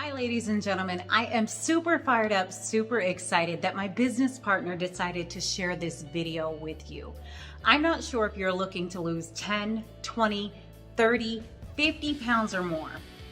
Hi, ladies and gentlemen. I am super fired up, super excited that my business partner decided to share this video with you. I'm not sure if you're looking to lose 10, 20, 30, 50 pounds or more.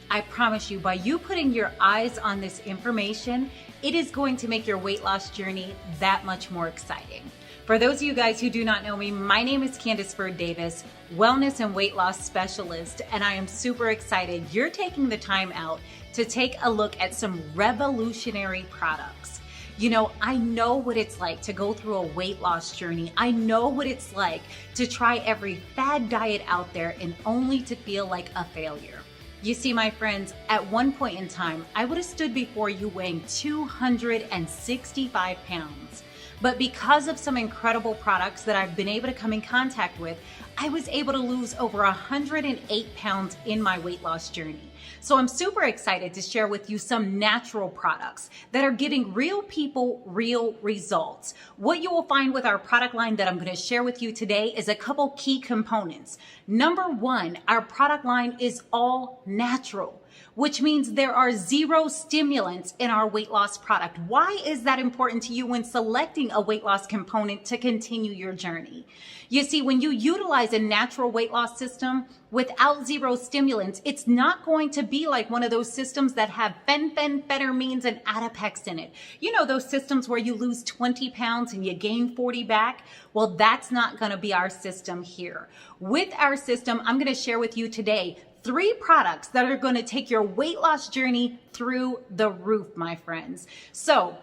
I promise you, by you putting your eyes on this information, it is going to make your weight loss journey that much more exciting. For those of you guys who do not know me, my name is Candace Byrd Davis, wellness and weight loss specialist, and I am super excited you're taking the time out to take a look at some revolutionary products. You know, I know what it's like to go through a weight loss journey. I know what it's like to try every fad diet out there and only to feel like a failure. You see, my friends, at one point in time, I would have stood before you weighing 265 pounds. But because of some incredible products that I've been able to come in contact with, I was able to lose over 108 pounds in my weight loss journey. So I'm super excited to share with you some natural products that are giving real people real results. What you will find with our product line that I'm going to share with you today is a couple key components. Number one, our product line is all natural, which means there are zero stimulants in our weight loss product. Why is that important to you when selecting a weight loss component to continue your journey? You see, when you utilize a natural weight loss system without zero stimulants, it's not going to be like one of those systems that have phenphenphetamines and Adipex in it. You know, those systems where you lose 20 pounds and you gain 40 back? Well, that's not going to be our system here. With our system, I'm going to share with you today 3 products that are going to take your weight loss journey through the roof, my friends. So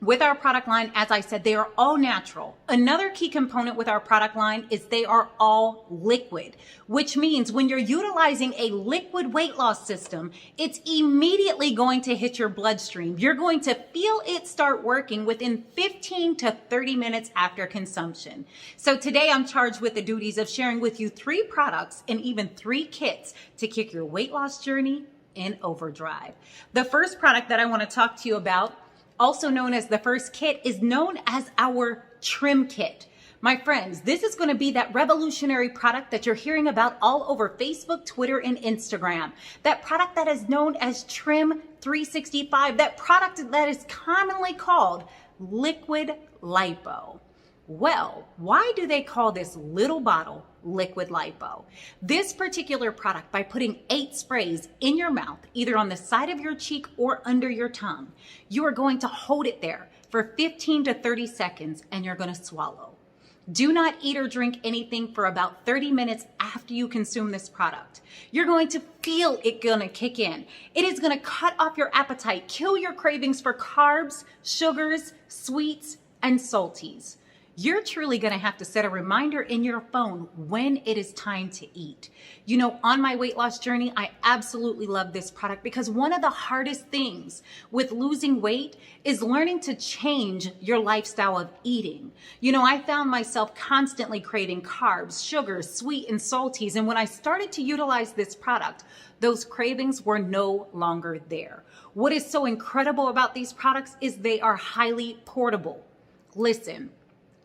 with our product line, as I said, they are all natural. Another key component with our product line is they are all liquid, which means when you're utilizing a liquid weight loss system, it's immediately going to hit your bloodstream. You're going to feel it start working within 15 to 30 minutes after consumption. So today I'm charged with the duties of sharing with you 3 products and even 3 kits to kick your weight loss journey in overdrive. The first product that I want to talk to you about, also known as the first kit, is known as our trim kit. My friends, this is going to be that revolutionary product that you're hearing about all over Facebook, Twitter, and Instagram. That product that is known as Trim 365, that product that is commonly called liquid lipo. Well, why do they call this little bottle liquid lipo? This particular product, by putting 8 sprays in your mouth, either on the side of your cheek or under your tongue, you are going to hold it there for 15 to 30 seconds and you're going to swallow. Do not eat or drink anything for about 30 minutes after you consume this product. You're going to feel it gonna kick in. It is gonna cut off your appetite, kill your cravings for carbs, sugars, sweets, and salties. You're truly going to have to set a reminder in your phone when it is time to eat. You know, on my weight loss journey, I absolutely love this product because one of the hardest things with losing weight is learning to change your lifestyle of eating. You know, I found myself constantly craving carbs, sugars, sweet, and salties. And when I started to utilize this product, those cravings were no longer there. What is so incredible about these products is they are highly portable. Listen.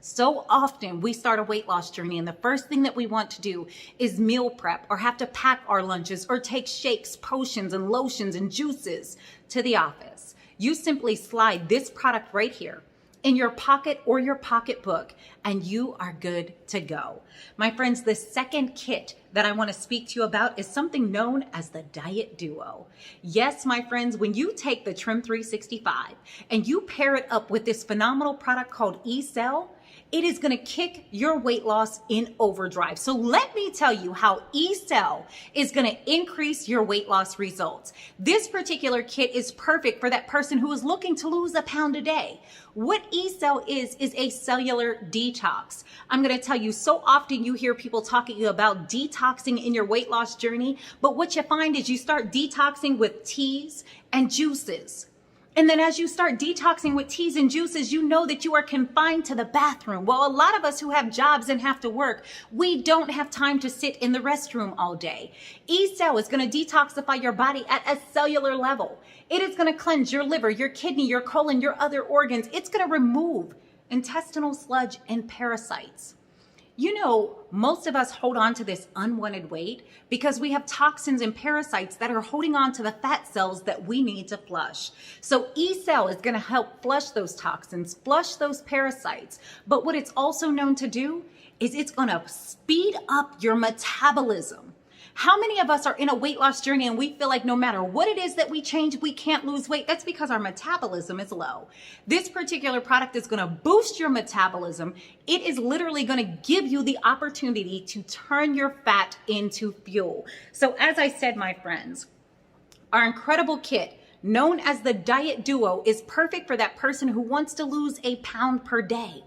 So often we start a weight loss journey and the first thing that we want to do is meal prep or have to pack our lunches or take shakes, potions, and lotions and juices to the office. You simply slide this product right here in your pocket or your pocketbook and you are good to go. My friends, the second kit that I want to speak to you about is something known as the Diet Duo. Yes, my friends, when you take the Trim 365 and you pair it up with this phenomenal product called E-Cell, it is going to kick your weight loss in overdrive. So let me tell you how E-Cell is going to increase your weight loss results. This particular kit is perfect for that person who is looking to lose a pound a day. What E-Cell is a cellular detox. I'm going to tell you, so often you hear people talking about detoxing in your weight loss journey, but what you find is you start detoxing with teas and juices. And then as you start detoxing with teas and juices, you know that you are confined to the bathroom. Well, a lot of us who have jobs and have to work, we don't have time to sit in the restroom all day. E-Cell is going to detoxify your body at a cellular level. It is going to cleanse your liver, your kidney, your colon, your other organs. It's going to remove intestinal sludge and parasites. You know, most of us hold on to this unwanted weight because we have toxins and parasites that are holding on to the fat cells that we need to flush. So E-Cell is going to help flush those toxins, flush those parasites. But what it's also known to do is it's going to speed up your metabolism. How many of us are in a weight loss journey and we feel like no matter what it is that we change, we can't lose weight? That's because our metabolism is low. This particular product is going to boost your metabolism. It is literally going to give you the opportunity to turn your fat into fuel. So as I said, my friends, our incredible kit, known as the Diet Duo, is perfect for that person who wants to lose a pound per day.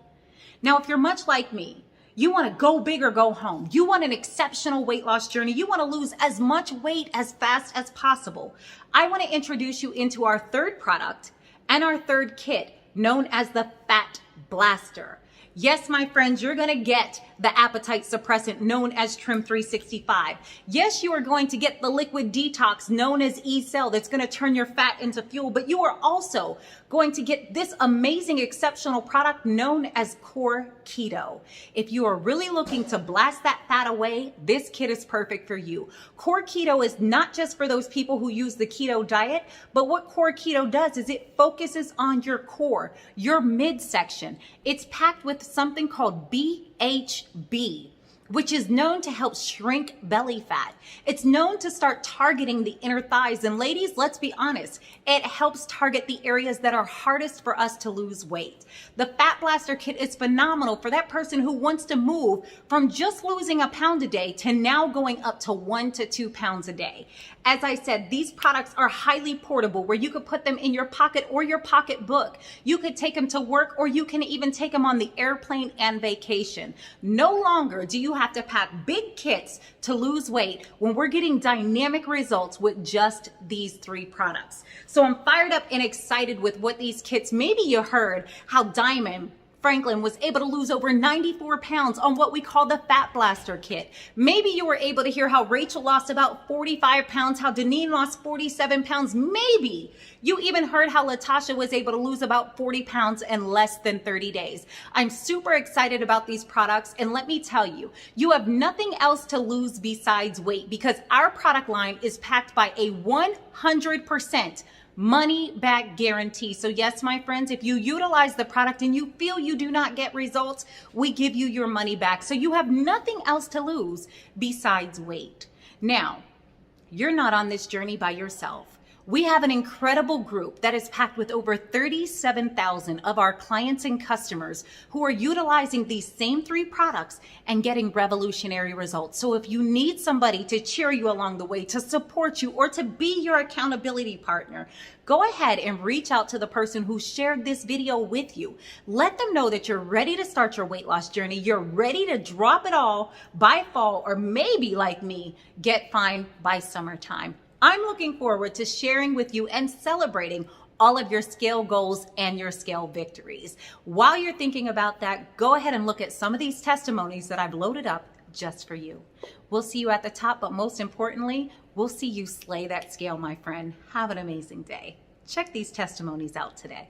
Now, if you're much like me, you want to go big or go home. You want an exceptional weight loss journey. You want to lose as much weight as fast as possible. I want to introduce you into our third product and our third kit, known as the Fat Blaster. Yes, my friends, you're going to get the appetite suppressant known as Trim 365. Yes, you are going to get the liquid detox known as E-Cell that's going to turn your fat into fuel, but you are also going to get this amazing, exceptional product known as Core Keto. If you are really looking to blast that fat away, this kit is perfect for you. Core Keto is not just for those people who use the keto diet, but what Core Keto does is it focuses on your core, your midsection. It's packed with something called BHB, which is known to help shrink belly fat. It's known to start targeting the inner thighs. And ladies, let's be honest, it helps target the areas that are hardest for us to lose weight. The Fat Blaster kit is phenomenal for that person who wants to move from just losing a pound a day to now going up to 1 to 2 pounds a day. As I said, these products are highly portable where you could put them in your pocket or your pocketbook. You could take them to work, or you can even take them on the airplane and vacation. No longer do you have to pack big kits to lose weight when we're getting dynamic results with just these 3 products. So I'm fired up and excited with what these kits, maybe you heard how Diamond Franklin was able to lose over 94 pounds on what we call the Fat Blaster kit. Maybe you were able to hear how Rachel lost about 45 pounds, how Deneen lost 47 pounds. Maybe you even heard how Latasha was able to lose about 40 pounds in less than 30 days. I'm super excited about these products, and let me tell you, you have nothing else to lose besides weight, because our product line is packed by a 100% money back guarantee. So yes, my friends, if you utilize the product and you feel you do not get results, we give you your money back. So you have nothing else to lose besides weight. Now, you're not on this journey by yourself. We have an incredible group that is packed with over 37,000 of our clients and customers who are utilizing these same 3 products and getting revolutionary results. So if you need somebody to cheer you along the way, to support you, or to be your accountability partner, go ahead and reach out to the person who shared this video with you. Let them know that you're ready to start your weight loss journey. You're ready to drop it all by fall, or maybe like me, get fine by summertime. I'm looking forward to sharing with you and celebrating all of your scale goals and your scale victories. While you're thinking about that, go ahead and look at some of these testimonies that I've loaded up just for you. We'll see you at the top, but most importantly, we'll see you slay that scale, my friend. Have an amazing day. Check these testimonies out today.